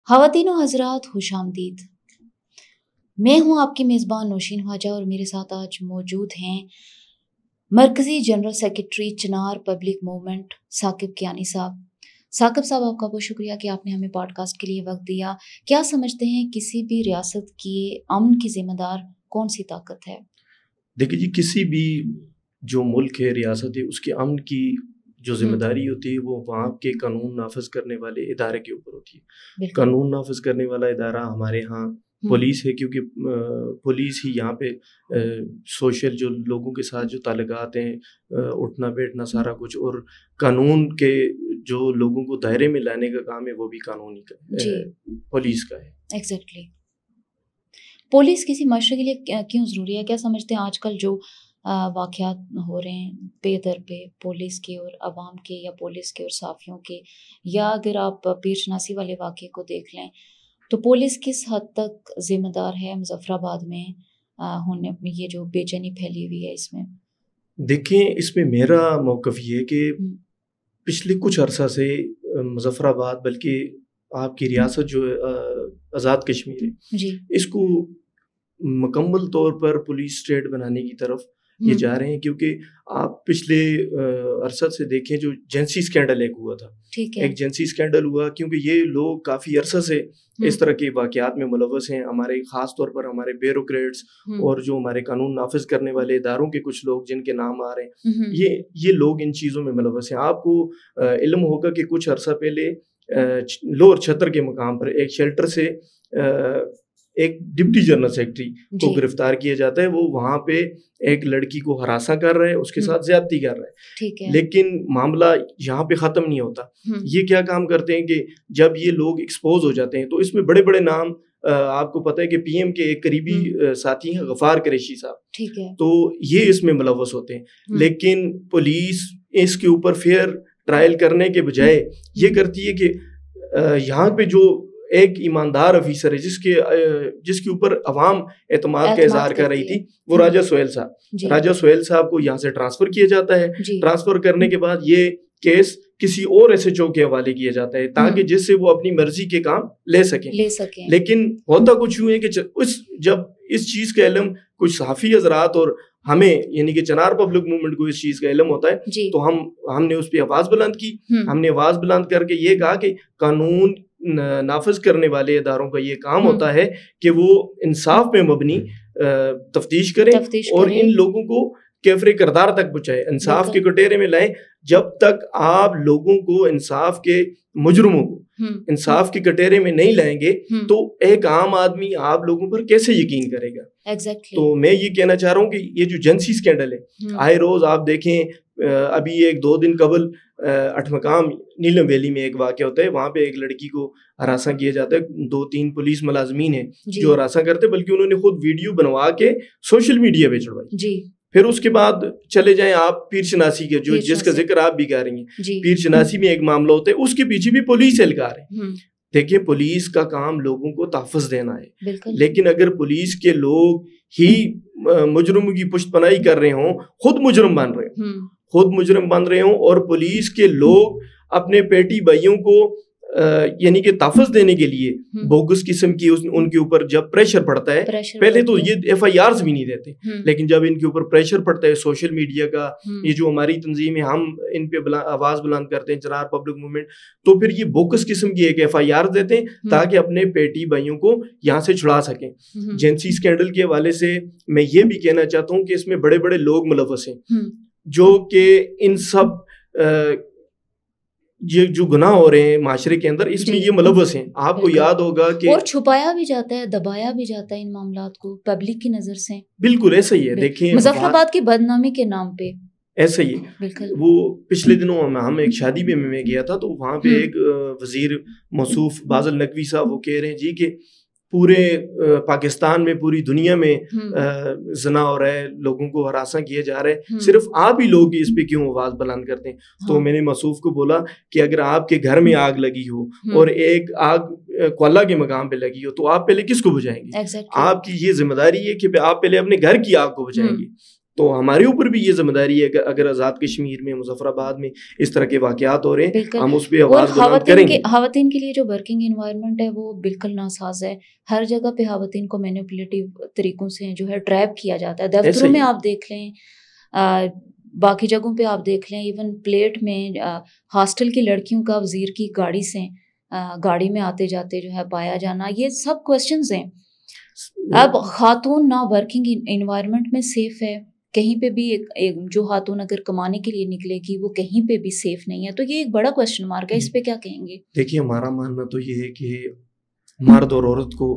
خواتین و حضرات خوش آمدید. میں ہوں آپ کی میزبان نوشین خواجہ اور میرے ساتھ آج موجود ہیں مرکزی جنرل سیکرٹری چنار پبلک موومنٹ ثاقب کیانی صاحب. ثاقب صاحب، آپ کا بہت شکریہ کہ آپ نے ہمیں پوڈ کاسٹ کے لیے وقت دیا. کیا سمجھتے ہیں کسی بھی ریاست کی امن کی ذمہ دار کون سی طاقت ہے؟ دیکھیے جی، کسی بھی جو ملک ہے، ریاست ہے، اس کے امن کی جو ذمہ داری ہوتی ہے وہ وہاں کے قانون نافذ کرنے والے ادارے کے اوپر ہوتی ہے. قانون نافذ کرنے والا ادارہ ہمارے ہاں پولیس ہے، کیونکہ پولیس ہی یہاں پہ سوشل جو لوگوں کے ساتھ جو تعلقات ہیں، اٹھنا بیٹھنا سارا کچھ، اور قانون کے جو لوگوں کو دائرے میں لانے کا کام ہے وہ بھی قانونی کا پولیس کا ہے. ایگزیکٹلی. پولیس کسی معاشرے کے لیے کیوں ضروری ہے؟ کیا سمجھتے ہیں آج کل جو واقعات ہو رہے ہیں بے در پہ پولیس کے اور عوام کے، یا پولیس کے اور صحافیوں کے، یا اگر آپ پیر شناسی والے واقعے کو دیکھ لیں تو پولیس کس حد تک ذمہ دار ہے مظفر آباد میں ہونے یہ جو بے چینی پھیلی ہوئی ہے اس میں؟ دیکھیں، اس میں میرا موقف یہ ہے کہ پچھلے کچھ عرصہ سے مظفر آباد، بلکہ آپ کی ریاست جو آزاد کشمیر ہے، جی، اس کو مکمل طور پر پولیس اسٹیٹ بنانے کی طرف یہ جا رہے ہیں. کیونکہ آپ پچھلے عرصہ سے دیکھیں، جو جنسی اسکینڈل ایک ہوا تھا، ایک جنسی اسکینڈل ہوا، کیونکہ یہ لوگ کافی عرصہ سے اس طرح کے واقعات میں ملوث ہیں. ہمارے خاص طور پر ہمارے بیوروکریٹس اور جو ہمارے قانون نافذ کرنے والے اداروں کے کچھ لوگ جن کے نام آ رہے ہیں، یہ لوگ ان چیزوں میں ملوث ہیں. آپ کو علم ہوگا کہ کچھ عرصہ پہلے لوور چھتر کے مقام پر ایک شیلٹر سے ایک ڈپٹی جنرل سیکرٹری کو گرفتار کیا جاتا ہے. وہ وہاں پہ ایک لڑکی کو ہراساں کر رہے ہیں، اس کے ساتھ زیادتی کر رہے ہیں. لیکن معاملہ یہاں پہ ختم نہیں ہوتا. یہ کیا کام کرتے ہیں کہ جب یہ لوگ ایکسپوز ہو جاتے ہیں تو اس میں بڑے بڑے نام، آپ کو پتہ ہے کہ پی ایم کے ایک قریبی ساتھی ہیں غفار قریشی صاحب، تو یہ اس میں ملوث ہوتے ہیں. لیکن پولیس اس کے اوپر فیئر ٹرائل کرنے کے بجائے یہ کرتی ہے کہ یہاں پہ جو ایک ایماندار افیسر ہے جس کے اوپر عوام اعتماد کا اظہار کر رہی تھی، وہ راجہ سہیل صاحب کو یہاں سے ٹرانسفر کیا جاتا ہے. ٹرانسفر کرنے کے بعد یہ کیس کسی اور ایس ایچ او کے حوالے کیا جاتا ہے تاکہ جس سے وہ اپنی مرضی کے کام لے سکیں. لیکن ہوتا کچھ یوں ہے کہ جب اس چیز کا علم کچھ صحافی حضرات اور ہمیں، یعنی کہ چنار پبلک موومنٹ کو اس چیز کا علم ہوتا ہے، تو ہم نے اس پہ آواز بلند کی. ہم نے آواز بلند کر کے یہ کہا کہ قانون نافذ کرنے والے اداروں کا یہ کام ہوتا ہے کہ وہ انصاف پہ مبنی تفتیش کریں اور ان لوگوں کو کیفر کردار تک پہنچائے، انصاف کے کٹہرے میں لائیں. جب تک آپ لوگوں کو انصاف کے مجرموں کو انصاف کے کٹہرے میں نہیں لائیں گے تو ایک عام آدمی آپ لوگوں پر کیسے یقین کرے گا؟ تو میں یہ کہنا چاہ رہا ہوں کہ یہ جو جنسی اسکینڈل ہے، آئے روز آپ دیکھیں، ابھی ایک 2 دن قبل اٹھمقام نیلم ویلی میں ایک واقعہ ہوتا ہے. وہاں پہ ایک لڑکی کو ہراساں کیا جاتا ہے. 2-3 پولیس ملازمین ہیں جو ہراساں کرتے، بلکہ انہوں نے خود ویڈیو بنوا کے سوشل میڈیا پہ چڑھوائی. پھر اس کے بعد چلے جائیں آپ پیر شناسی کے، جس کا ذکر آپ بھی کر رہی ہیں، پیر شناسی میں ایک معاملہ ہوتا ہے، اس کے پیچھے بھی پولیس اہلکار ہے. دیکھیں، پولیس کا کام لوگوں کو تحفظ دینا ہے، لیکن اگر پولیس کے لوگ ہی مجرموں کی پشت پناہی کر رہے ہوں، خود مجرم بن رہے ہوں اور پولیس کے لوگ اپنے پیٹی بھائیوں کو یعنی کہ تحفظ دینے کے لیے بوگس قسم کی ان کے اوپر جب پریشر پڑتا ہے، پہلے تو یہ ایف آئی آرز بھی نہیں دیتے، لیکن جب ان کے اوپر پریشر پڑتا ہے سوشل میڈیا کا، یہ جو ہماری تنظیم ہے ہم ان پہ آواز بلند کرتے ہیں، چنار پبلک موومنٹ، تو پھر یہ بوگس قسم کی ایک ایف آئی آر دیتے ہیں تاکہ اپنے پیٹی بھائیوں کو یہاں سے چھڑا سکیں. جنسی اسکینڈل کے حوالے سے میں یہ بھی کہنا چاہتا ہوں کہ اس میں بڑے بڑے لوگ ملوث ہیں جو کہ ان سب یہ جو گناہ ہو رہے ہیں معاشرے کے اندر، اس میں یہ ملوث ہیں. آپ کو یاد ہوگا کہ اور چھپایا بھی جاتا ہے، دبایا بھی جاتا ہے ان معاملات کو پبلک کی نظر سے. بالکل ایسا ہی ہے. دیکھیں، مظفر آباد کی بدنامی کے نام پہ ایسا ہی ہے. وہ پچھلے دنوں ہم ایک شادی میں گیا تھا، تو وہاں پہ ایک وزیر موصوف بازل نقوی صاحب وہ کہہ رہے ہیں جی کہ پورے پاکستان میں، پوری دنیا میں زنا ہو رہا ہے، لوگوں کو ہراساں کیا جا رہا ہے، صرف آپ ہی لوگ اس پہ کیوں آواز بلند کرتے ہیں؟ تو میں نے موصوف کو بولا کہ اگر آپ کے گھر میں آگ لگی ہو اور ایک آگ کوئلہ کے مقام پہ لگی ہو تو آپ پہلے کس کو بجھائیں گے؟ آپ کی یہ ذمہ داری ہے کہ آپ پہلے اپنے گھر کی آگ کو بجھائیں گے. تو ہمارے اوپر بھی یہ ذمہ داری ہے کہ اگر آزاد کشمیر میں مظفر آباد میں اس طرح کے واقعات ہو رہے ہیں ہم اس پہ آواز بلند کریں گے. خواتین کے لیے جو ورکنگ انوائرمنٹ ہے وہ بالکل ناساز ہے. ہر جگہ پہ خواتین کو مینیپولیٹو طریقوں سے جو ہے ٹریپ کیا جاتا ہے. دفتروں میں آپ دیکھ لیں, باقی جگہوں پہ آپ دیکھ لیں, ایون پلیٹ میں ہاسٹل کی لڑکیوں کا وزیر کی گاڑی سے گاڑی میں آتے جاتے جو ہے پایا جانا, یہ سب کوشچنز ہیں. اب خاتون نہ ورکنگ انوائرمنٹ میں سیف ہے, کہیں پہ بھی جو خاتون اگر کمانے کے لیے نکلے گی وہ کہیں پہ بھی سیف نہیں ہے. تو یہ ایک بڑا کوشچن مارک ہے, اس پہ کیا کہیں گے؟ دیکھیے ہمارا ماننا تو یہ ہے کہ مرد اور عورت کو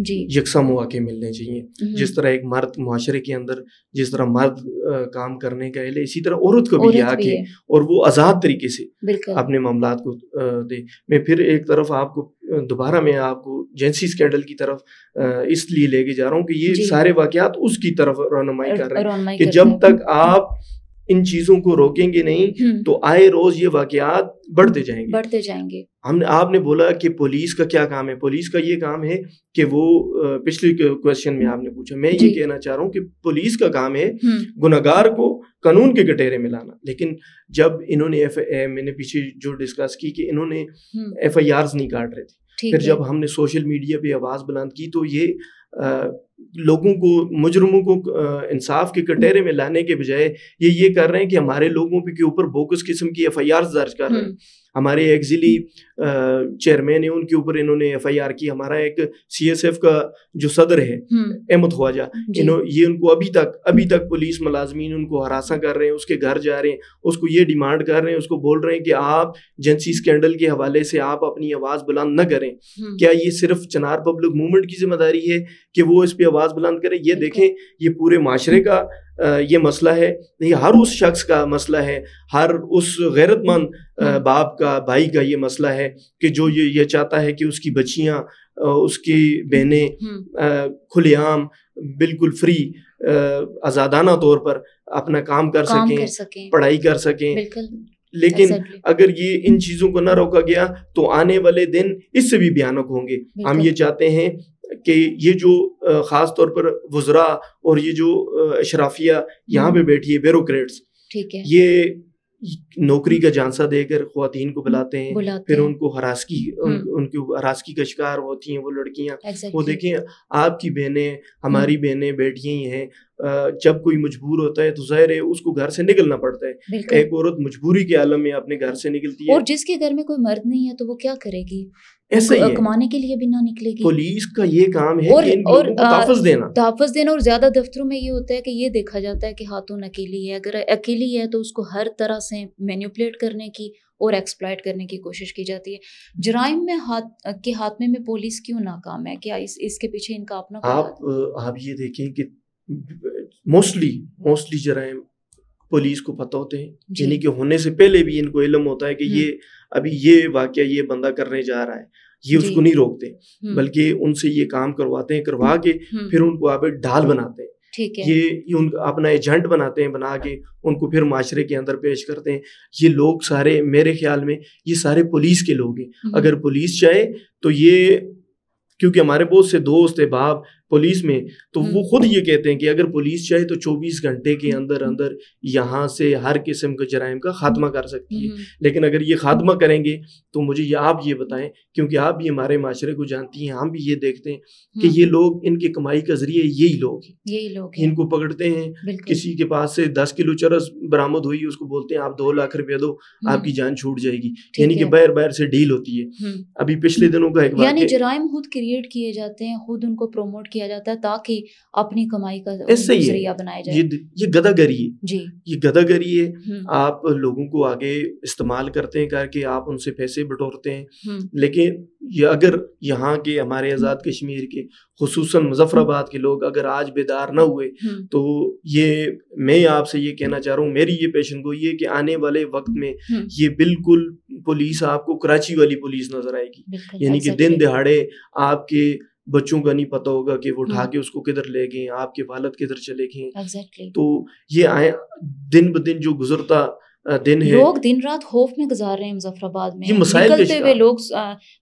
یکساں مواقع ملنے چاہیے. جس طرح ایک مرد معاشرے کے اندر جس طرح مرد کام کرنے کا ہے, اسی طرح عورت کو بھی حق ہے اور وہ آزاد طریقے سے اپنے معاملات کو دے. میں پھر ایک طرف آپ کو دوبارہ میں آپ کو جنسی اسکینڈل کی طرف اس لیے لے کے جا رہا ہوں کہ یہ سارے واقعات اس کی طرف رہنمائی کر رہے ہیں کہ جب تک آپ ان چیزوں کو روکیں گے نہیں تو آئے روز یہ واقعات بڑھتے جائیں گے. آپ نے بولا کہ پولیس کا کیا کام ہے, پولیس کا یہ کام ہے کہ وہ پچھلے کویسچن میں آپ نے پوچھا, میں یہ کہنا چاہ رہا ہوں کہ پولیس کا کام ہے گنہگار کو قانون کے کٹہرے میں لانا. لیکن جب انہوں نے میں نے پیچھے جو ڈسکس کی کہ انہوں نے ایف آئی آرز نہیں کاٹ رہے تھے, پھر جب ہم نے سوشل میڈیا پہ آواز بلند کی تو یہ لوگوں کو مجرموں کو انصاف کے کٹہرے میں لانے کے بجائے یہ کر رہے ہیں کہ ہمارے لوگوں کے اوپر بوگس قسم کی ایف آئی آر درج کر رہے ہیں. ہمارے ایک ضلعی چیئرمین ہیں ان کے اوپر انہوں نے ایف آئی آر کی. ہمارا ایک سی ایس ایف کا جو صدر ہے احمد خواجہ, یہ ان کو ابھی تک پولیس ملازمین ان کو ہراساں کر رہے ہیں, اس کے گھر جا رہے ہیں, اس کو یہ ڈیمانڈ کر رہے ہیں, اس کو بول رہے ہیں کہ آپ جنسی اسکینڈل کے حوالے سے آپ اپنی آواز بلند نہ کریں. کیا یہ صرف چنار پبلک موومنٹ کی ذمہ داری ہے کہ وہ اس پہ آواز بلند کرے؟ یہ دیکھیں یہ پورے معاشرے کا یہ مسئلہ ہے, یہ ہر اس شخص کا مسئلہ ہے, ہر اس غیرت مند باپ کا بھائی کا یہ مسئلہ ہے کہ جو یہ چاہتا ہے کہ اس کی بچیاں اس کی بہنیں کھلے عام بالکل فری آزادانہ طور پر اپنا کام کر سکیں, پڑھائی کر سکیں. لیکن اگر یہ ان چیزوں کو نہ روکا گیا تو آنے والے دن اس سے بھی بھیانک ہوں گے. ہم یہ چاہتے ہیں کہ یہ جو خاص طور پر وزراء اور یہ جو اشرافیہ یہاں پہ بیٹھی ہے بیوروکریٹس, یہ نوکری کا جانسا دے کر خواتین کو بلاتے ہیں, پھر ان کو ہراسکی کا شکار ہوتی ہیں وہ لڑکیاں. وہ دیکھیں آپ کی بہنیں ہماری بہنیں بیٹیاں ہی ہیں, جب کوئی مجبور ہوتا ہے تو ظاہر ہے اس کو گھر سے نکلنا پڑتا ہے. ایک عورت مجبوری کے عالم میں اپنے گھر سے نکلتی ہے, اور جس کے گھر میں کوئی مرد نہیں ہے تو وہ کیا کرے گی؟ ایسے ہی کمانے کے لیے بھی نہ نکلے گی. پولیس کا یہ کام ہے کہ ان لوگوں کو تحفظ دینا. اور زیادہ دفتروں میں یہ ہوتا ہے کہ یہ دیکھا جاتا ہے کہ خاتون اکیلی ہے, اگر اکیلی ہے تو اس کو ہر طرح سے مینیپولیٹ کرنے کی اور ایکسپلائٹ کرنے کی کوشش کی جاتی ہے. جرائم میں کے خاتمے میں پولیس کیوں ناکام ہے؟ کیا اس کے پیچھے ان کا اپنا آپ یہ دیکھیں کہ موسٹلی جرائم پولیس کو پتہ ہوتے ہیں, یعنی کہ ہونے سے پہلے بھی ان کو علم ہوتا ہے کہ یہ ابھی یہ واقعہ یہ بندہ کرنے جا رہا ہے, یہ اس کو نہیں روکتے بلکہ ان سے یہ کام کرواتے ہیں, کروا کے پھر ان کو آپ ڈھال بناتے ہیں, یہ ان اپنا ایجنٹ بناتے ہیں, بنا کے ان کو پھر معاشرے کے اندر پیش کرتے ہیں. یہ لوگ سارے میرے خیال میں یہ سارے پولیس کے لوگ ہیں. اگر پولیس چاہے تو یہ, کیونکہ ہمارے بہت سے دوست احباب پولیس میں, تو وہ خود یہ کہتے ہیں کہ اگر پولیس چاہے تو 24 گھنٹے کے اندر یہاں سے ہر قسم کے جرائم کا خاتمہ کر سکتی ہے. لیکن اگر یہ خاتمہ کریں گے تو مجھے آپ یہ بتائیں, کیونکہ آپ بھی ہمارے معاشرے کو جانتی ہیں, ہم بھی یہ دیکھتے ہیں کہ یہ لوگ ان کی کمائی کا ذریعہ یہی لوگ ہیں. ان کو پکڑتے ہیں, کسی کے پاس سے 10 کلو چرس برآمد ہوئی, اس کو بولتے ہیں آپ 2 لاکھ روپیہ دو, آپ کی جان چھوٹ جائے گی. یعنی کہ باہر سے ڈیل ہوتی ہے. ابھی پچھلے دنوں کا ایک واقعہ, یعنی جرائم خود کریٹ کیے جاتے ہیں, خود ان کو پروموٹ کیا جاتا ہے تاکہ اپنی کمائی کا ذریعہ بنایا جائے. یہ گداگری ہے, یہ گداگری ہے. آپ لوگوں کو آگے استعمال کرتے ہیں کر کے آپ ان سے پیسے بٹورتے ہیں. لیکن یہ اگر یہاں کے ہمارے آزاد کشمیر کے خصوصاً مظفر آباد کے لوگ اگر آج بیدار نہ ہوئے تو یہ میں آپ سے یہ کہنا چاہ رہا ہوں, میری یہ پیشن گوئی ہے کہ آنے والے وقت میں یہ بالکل پولیس آپ کو کراچی والی پولیس نظر آئے گی. یعنی کہ دن دہاڑے آپ کے بچوں کا نہیں پتہ ہوگا کہ وہ اٹھا کے اس کو کدھر لے گئے, آپ کے والد کدھر چلے گئے. تو یہ دن بدن جو گزرتا دن ہے, لوگ دن رات خوف میں گزار رہے ہیں. مظفر آباد میں نکلتے ہوئے لوگ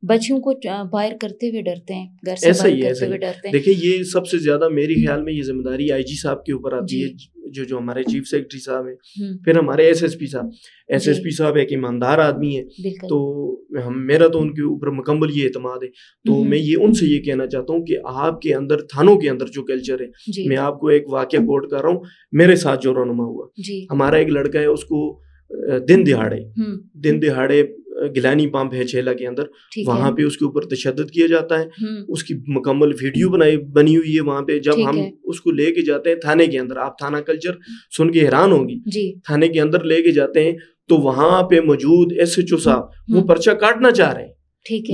بچیوں کو باہر کرتے ہوئے ڈرتے ہیں, گھر سے باہر کرتے ہوئے ڈرتے ہیں. دیکھیں یہ سب سے زیادہ میرے خیال میں یہ ذمہ داری آئی جی صاحب کے اوپر آتی ہے, جو ہمارے چیف سیکرٹری صاحب ہیں، پھر ہمارے ایس ایس پی صاحب ایک ایماندار آدمی ہے، تو میرا تو ان کے اوپر مکمل یہ اعتماد ہے. تو میں یہ ان سے یہ کہنا چاہتا ہوں کہ آپ کے اندر تھانوں کے اندر جو کلچر ہے، میں آپ کو ایک واقعہ کوٹ کر رہا ہوں میرے ساتھ جو رونما ہوا. ہمارا ایک لڑکا ہے، اس کو دن دہاڑے گیلانی پمپ ہے چیلا کے اندر، وہاں پہ اس کے اوپر تشدد کیا جاتا ہے. اس کی مکمل ویڈیو بنی ہوئی ہے وہاں پہ. جب ہم اس کو لے کے جاتے ہیں تھانے کے اندر، آپ تھانہ کلچر سن کے حیران ہوں گی، تھانے کے اندر لے کے جاتے ہیں تو وہاں پہ موجود ایس ایچ او صاحب وہ پرچہ کاٹنا چاہ رہے ہیں،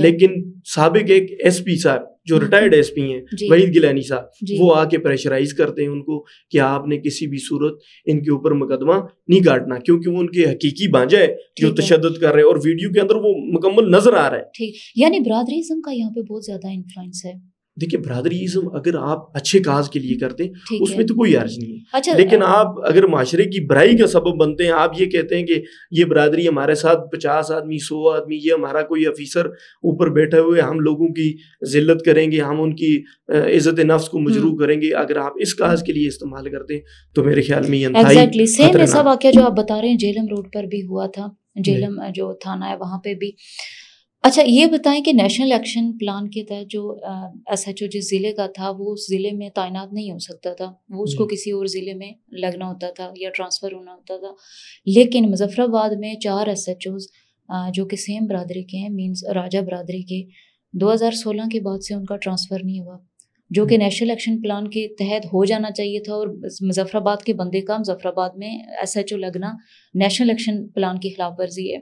لیکن سابق ایک ایس پی صاحب جو ریٹائرڈ ایس پی ہیں وحید گیلانی صاحب، وہ آ کے پریشرائز کرتے ہیں ان کو کہ آپ نے کسی بھی صورت ان کے اوپر مقدمہ نہیں کاٹنا، کیونکہ وہ ان کے حقیقی بانجا ہے جو تشدد کر رہے ہیں، اور ویڈیو کے اندر وہ مکمل نظر آ رہا ہے. ٹھیک، یعنی برادریزم کا یہاں پہ بہت زیادہ انفلوئنس ہے. دیکھیے برادریزم اگر آپ اچھے کاز کے لیے کرتے ہیں اس میں تو کوئی حرج نہیں ہے، لیکن آپ اگر معاشرے کی برائی کا سبب بنتے ہیں، آپ یہ کہتے ہیں کہ یہ برادری ہمارے ساتھ 50 آدمی 100 آدمی، یہ ہمارا کوئی افیسر اوپر بیٹھے ہوئے ہم لوگوں کی ذلت کریں گے، ہم ان کی عزت نفس کو مجروح کریں گے، اگر آپ اس کاز کے لیے استعمال کرتے ہیں تو میرے خیال میں یہ انتہائی سیم ایسا واقعہ جو آپ بتا رہے ہیں جہلم روڈ پر بھی ہوا تھا، جہلم جو تھانہ ہے وہاں پہ بھی. اچھا یہ بتائیں کہ نیشنل ایکشن پلان کے تحت جو ایس ایچ او جس ضلع کا تھا وہ اس ضلع میں تعینات نہیں ہو سکتا تھا، وہ اس کو کسی اور ضلع میں لگنا ہوتا تھا یا ٹرانسفر ہونا ہوتا تھا. لیکن مظفر آباد میں 4 ایس ایچ اوز جو کہ سیم برادری کے ہیں، مینز راجہ برادری کے، 2016 کے بعد سے ان کا ٹرانسفر نہیں ہوا، جو کہ نیشنل ایکشن پلان کے تحت ہو جانا چاہیے تھا. اور مظفر آباد کے بندے کا مظفر آباد میں ایس ایچ او لگنا نیشنل ایکشن پلان کی خلاف ورزی ہے.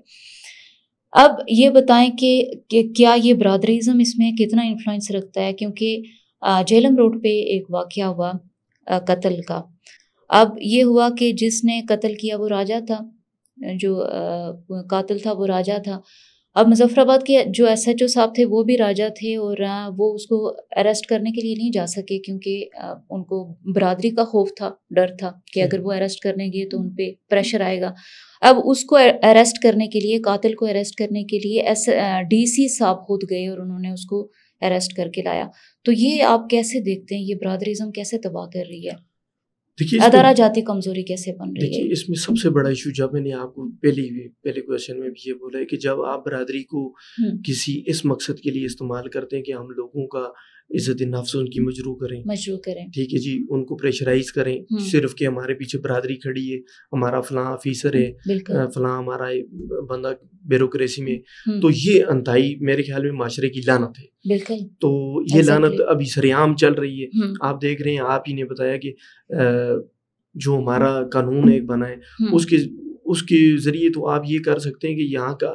اب یہ بتائیں کہ کیا یہ برادریزم اس میں کتنا انفلوئنس رکھتا ہے، کیونکہ جہلم روڈ پہ ایک واقعہ ہوا قتل کا. اب یہ ہوا کہ جس نے قتل کیا وہ راجہ تھا، جو قاتل تھا وہ راجہ تھا. اب مظفر آباد کے جو ایس ایچ او صاحب تھے وہ بھی راجہ تھے، اور وہ اس کو اریسٹ کرنے کے لیے نہیں جا سکے کیونکہ ان کو برادری کا خوف تھا، ڈر تھا کہ اگر وہ اریسٹ کرنے گئے تو ان پہ پریشر آئے گا. اب اس کو اریسٹ کرنے کے لیے، قاتل کو اریسٹ کرنے کے لیے ڈی سی صاحب خود گئے اور انہوں نے اس کو اریسٹ کر کے لایا. تو یہ آپ کیسے دیکھتے ہیں، یہ برادریزم کیسے تباہ کر رہی ہے، ادارہ جاتی کمزوری کیسے بن رہی ہے؟ اس میں سب سے بڑا ایشو، جب میں نے آپ کو پہلے کویشچن میں بھی یہ بولا ہے کہ جب آپ برادری کو کسی اس مقصد کے لیے استعمال کرتے ہیں کہ ہم لوگوں کا عزت نفس ان کی مجروح کریں، ٹھیک ہے جی، ان کو پریشرائز کریں صرف کہ ہمارے پیچھے برادری کھڑی ہے، ہمارا فلاں افیسر ہے، فلاں ہمارا بندہ بیوروکریسی میں، تو یہ انتہائی میرے خیال میں معاشرے کی لعنت ہے. بالکل. تو یہ لعنت ابھی سریعام چل رہی ہے. آپ دیکھ رہے ہیں، آپ ہی نے بتایا کہ جو ہمارا قانون ایک بنا ہے اس کے ذریعے تو آپ یہ کر سکتے ہیں کہ یہاں کا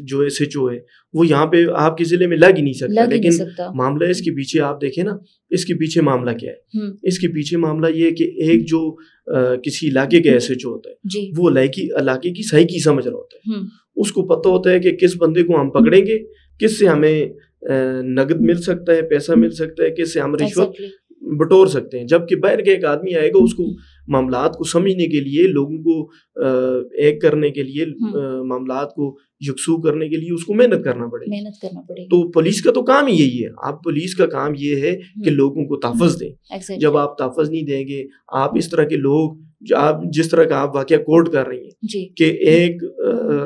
جو ایس ایچ او ہے وہ یہاں پہ آپ کے ضلع میں لگ ہی نہیں سکتا. لیکن معاملہ اس کے پیچھے آپ دیکھیں نا، اس کے پیچھے معاملہ کیا ہے؟ اس کے پیچھے معاملہ یہ ہے کہ ایک جو کسی علاقے کا ایس ایچ او ہوتا ہے وہ علاقے کی سائیکی سمجھ رہا ہوتا ہے، اس کو پتہ ہوتا ہے کہ کس بندے کو ہم پکڑیں گے، کس سے ہمیں نقد مل سکتا ہے، پیسہ مل سکتا ہے، کس سے ہم رشوت بٹور سکتے ہیں. جبکہ باہر کے ایک آدمی آئے گا، اس کو معاملات کو سمجھنے کے لیے، لوگوں کو ایک کرنے کے لیے، معاملات کو یکسو کرنے کے لیے اس کو محنت کرنا پڑے گی. تو پولیس کا تو کام ہی یہی ہے. آپ پولیس کا کام یہ ہے کہ لوگوں کو تحفظ دیں. جب آپ تحفظ نہیں دیں گے، آپ اس طرح کے لوگ، آپ جس طرح کا آپ واقعہ کوٹ کر رہی ہیں کہ ایک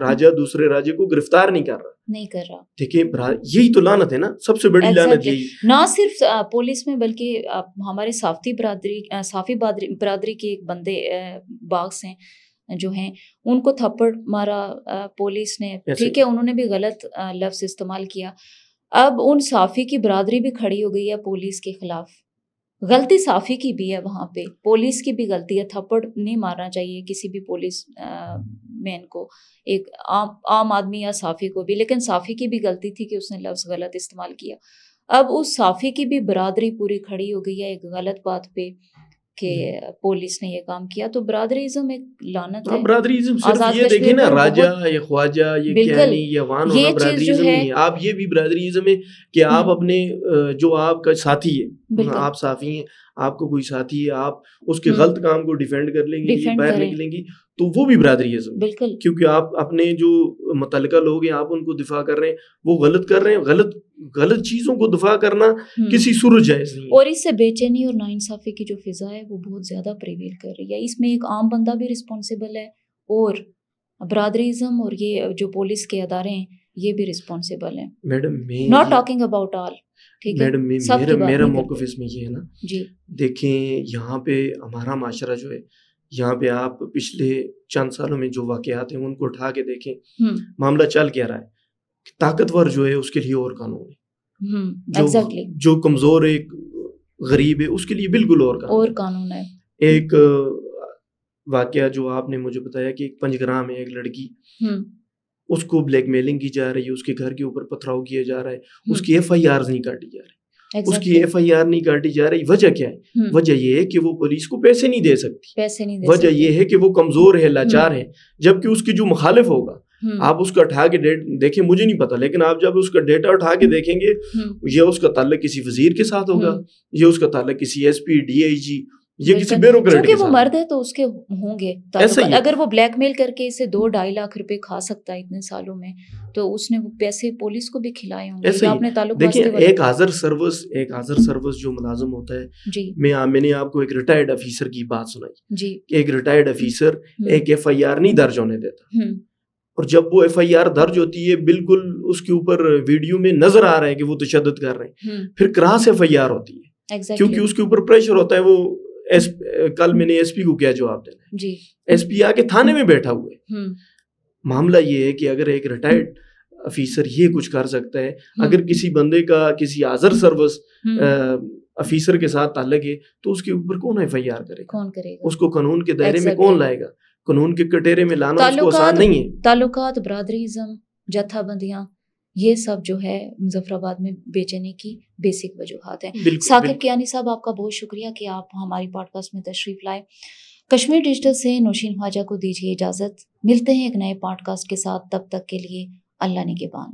راجہ دوسرے راجے کو گرفتار نہیں کر رہا، ٹھیک ہے، یہی تو لعنت ہے نا، سب سے بڑی لعنت یہی. نہ صرف پولیس میں بلکہ ہمارے صافی برادری کے ایک بندے باغس ہیں جو ہیں، ان کو تھپڑ مارا پولیس نے، ٹھیک ہے، انہوں نے بھی غلط لفظ استعمال کیا. اب ان صافی کی برادری بھی کھڑی ہو گئی ہے پولیس کے خلاف. غلطی صافی کی بھی ہے، وہاں پہ پولیس کی بھی غلطی ہے. تھپڑ نہیں مارنا چاہیے کسی بھی پولیس مین کو، ایک عام آدمی یا صافی کو بھی، لیکن صافی کی بھی غلطی تھی کہ اس نے لفظ غلط استعمال کیا. اب اس صافی کی بھی برادری پوری کھڑی ہو گئی ہے ایک غلط بات پہ کہ پولیس نے یہ کام کیا. تو برادریزم ایک لعنت ہے. برادریزم صرف یہ دیکھیں نا، راجہ یا خواجہ یہ کیا نہیں، یہ وان ہونا برادریزم نہیں ہے. آپ یہ بھی برادریزم ہے کہ آپ اپنے جو آپ کا ساتھی ہے، آپ صحافی ہیں, آپ کو کوئی ساتھی ہے, آپ اس کے غلط کام کو ڈیفینڈ کر لیں گے, باہر نکلیں گی, تو وہ بھی برادری ازم, بالکل, کیونکہ آپ اپنے جو متعلقہ لوگ ہیں آپ ان کو دفاع کر رہے ہیں, وہ غلط کر رہے ہیں. غلط چیزوں کو دفاع کرنا کسی صورت جائز نہیں, اور اس سے بے چینی اور ناانصافی کی جو فضا ہے وہ بہت زیادہ پریویل کر رہی ہے. اس میں ایک عام بندہ بھی رسپانسیبل ہے اور برادریزم اور یہ جو پولیس کے ادارے ہیں یہ بھی رسپانسیبل ہیں. Madam not talking about all, madam میرا موقف اس میں یہ ہے نا, جی دیکھیں یہاں پہ ہمارا معاشرہ جو ہے, یہاں پہ آپ پچھلے چند سالوں میں جو واقعات ہیں ان کو اٹھا کے دیکھیں, معاملہ چل کیا رہا ہے. طاقتور جو ہے اس کے لیے اور قانون ہے, جو کمزور ہے غریب ہے اس کے لیے بالکل اور قانون ہے. ایک واقعہ جو آپ نے مجھے بتایا کہ ایک پنجگرام میں ایک لڑکی, اس کو بلیک میلنگ کی جا رہی ہے, اس کے گھر کے اوپر پتھراؤ کیا جا رہا ہے, اس کی ایف آئی آر نہیں کاٹی جا رہی, اس کی ایف آئی آر نہیں کاٹی جا رہی. وجہ کیا ہے؟ وجہ یہ ہے کہ وہ پولیس کو پیسے نہیں دے سکتی, وجہ یہ ہے کہ وہ کمزور ہے, لاچار ہے, جبکہ اس کی جو مخالف ہوگا آپ اس کا اٹھا کے دیکھیں, مجھے نہیں پتا, لیکن آپ جب اس کا ڈیٹا اٹھا کے دیکھیں گے, یہ اس کا تعلق کسی وزیر کے ساتھ ہوگا, یہ اس کا تعلق کسی ایس پی, ڈی آئی جی, یہ کسی بیوروکریٹ کے ساتھ. وہ مرد ہے تو اس کے ہوں گے, اگر وہ بلیک میل کر کے اسے 2-2.5 لاکھ روپے کھا سکتا ہے اتنے سالوں میں, تو اس نے وہ پیسے پولیس کو بھی کھلائے ہوں گے. اپنے تعلق دیکھیں, ایک حاضر سروس جو ملازم ہوتا ہے, جی میں نے آپ کو ایک ریٹائرڈ افیسر کی بات سنائی, جی ایک ریٹائرڈ افیسر ایک ایف آئی آر نہیں درج ہونے دیتا, اور جب وہ ایف آئی آر درج ہوتی ہے بالکل اس کے اوپر ویڈیو میں نظر آ رہا ہے کہ وہ تشدد کر رہے ہیں, پھر کراس ایف آئی آر ہوتی ہے, کیونکہ اس کے اوپر پریشر ہوتا ہے. وہ کل میں نے ایس پی کو کیا جواب دینا, جی ایس پی آ کے تھانے میں بیٹھا ہوا ہے. معاملہ یہ ہے کہ اگر ایک ریٹائرڈ افیسر یہ کچھ کر سکتا ہے, اگر کسی بندے کا کسی حاضر سروس افیسر کے ساتھ تعلق ہے تو اس کے اوپر کون ایف آئی آر کرے گا, کون کرے گا, اس کو قانون کے دائرے میں کون لائے گا, قانون کے کٹہرے میں لانا اس کو آسان نہیں ہے. تعلقات, برادریزم, جتھا بندیاں, یہ سب جو ہے مظفر آباد میں بے چینی کی بیسک وجوہات ہیں. ثاقب کیانی صاحب, آپ کا بہت شکریہ کہ آپ ہماری پوڈ کاسٹ میں تشریف لائے. کشمیر ڈیجیٹل سے نوشین خواجہ کو دیجیے اجازت, ملتے ہیں ایک نئے پوڈ کاسٹ کے ساتھ, تب تک کے لیے اللہ نگہبان.